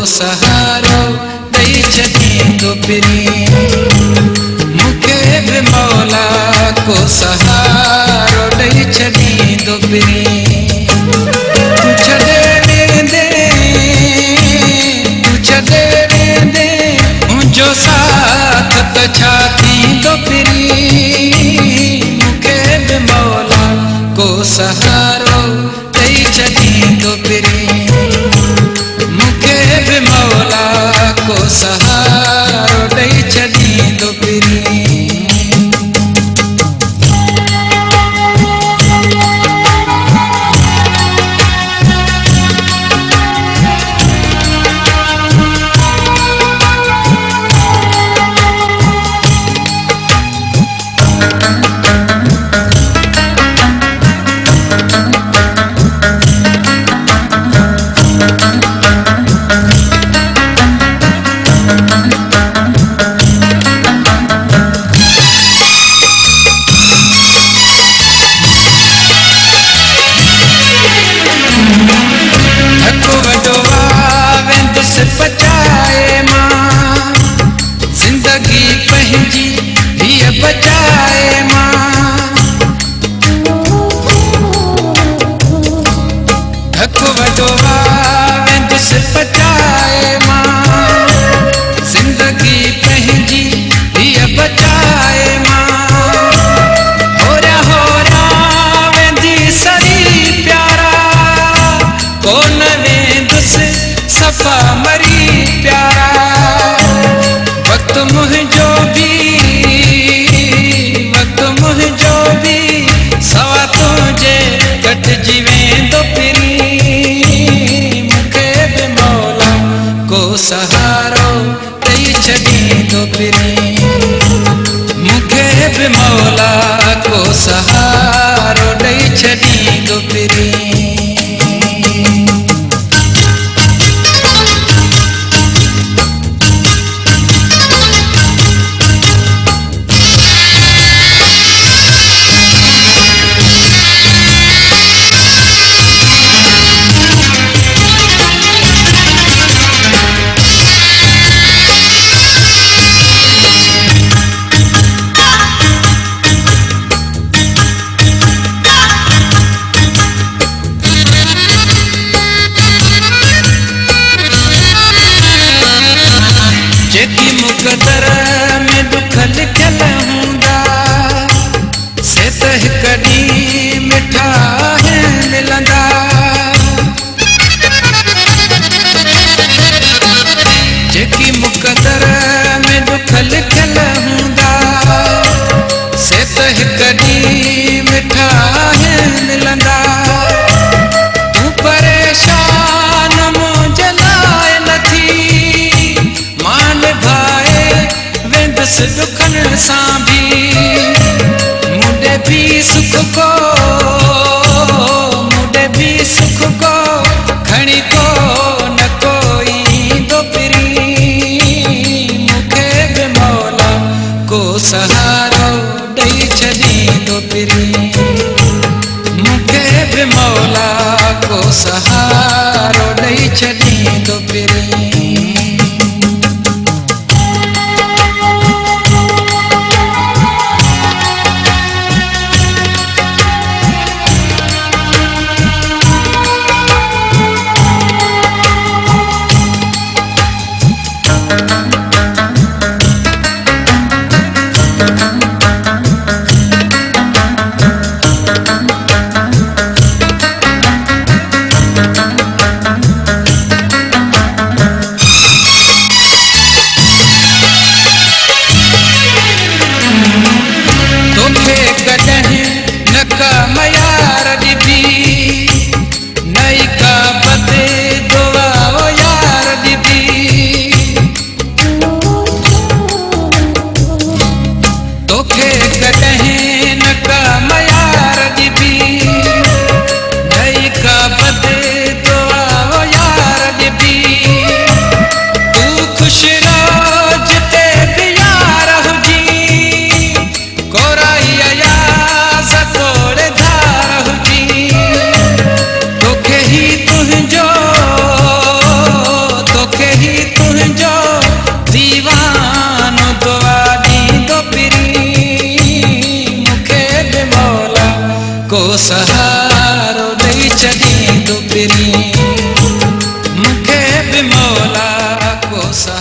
सहारो ॾेई छॾींदो फिरी मूंखे बि मौला को सहारो ॾेई छॾींदो फिरी तूं छॾे वेंदे मुंहिंजो साथ त छा थींदो फिरी मूंखे बि मौला को सहारो ॾेई छॾींदो फिरी मूंखे बि मौला को सहारो ॾेई छॾींदो फिरी बचाए मां जिंदगी पंहिंजी हीअ बचाए मां धक वॾो वेंदुसि बचाए मां जिंदगी पंहिंजी हीअ बचाए मां होरा होरा वेंदी सरी प्यारा कोन वेंदुसि सफ़ा मरी प्यारा वक़्तु मुंहिंजो बि सवा तुंहिंजे कटिजी वेंदो फिरी मूंखे बि मौला को सहारो ॾेई छॾींदो फिरी मूंखे बि मौला को सहारो ॾेई छॾींदो फिरी मुक़दर में दुख लिखियल हूंदा से त हिक ॾींहुं मिठा मिलंदा जेकी मुक़दर में दुख लिखियल हूंदा से त हिक ॾींहुं मिठा मिलंदा तूं परेशान मुंहिंजे लाइ नथी मान भाए वेंदुसि दुखनि सां बि मुंडे बि सुख को खणी को न कोई ईंदो फिरी मूंखे बि मौला को सहारो ॾेई छॾींदो फिरी मूंखे बि मौला को सहारो ॾेई छॾींदो फिरी सहारो ॾेई छॾी तूं पिरी मूंखे बि मौला को सहारो